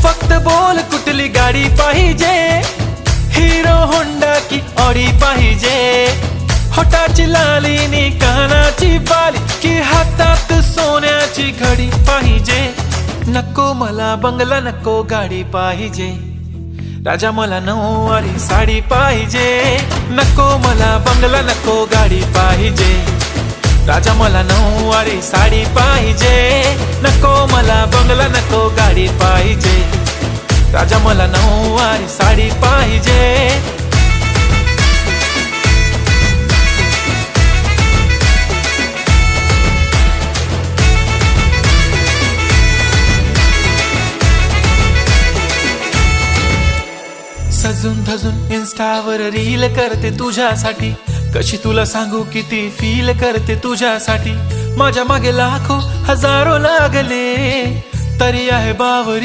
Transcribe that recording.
फक्त बोल कुठली गाडी पाहिजे, हिरो होंडा की ऑडी पाहिजे, होटाची लाली नी कानाची बाली की हातात सोन्याची घडी पाहिजे. नको मला बंगला नको गाडी पाहिजे, राजा मला नऊवारी साडी पाहिजे. नको मला बंगला नको गाडी पाहिजे, राजा मला नऊवारी साडी पाहिजे. नको मला बंगला नको गाडी पाहिजे, राजा मला नऊवारी साडी पाहिजे. सजून धजून इन्स्टावर रील करते तुझ्यासाठी, कशी तुला सांगू किती फील करते तुझ्यासाठी. माझ्या मागे लाखो हजारो लागले तरी आहे बावरी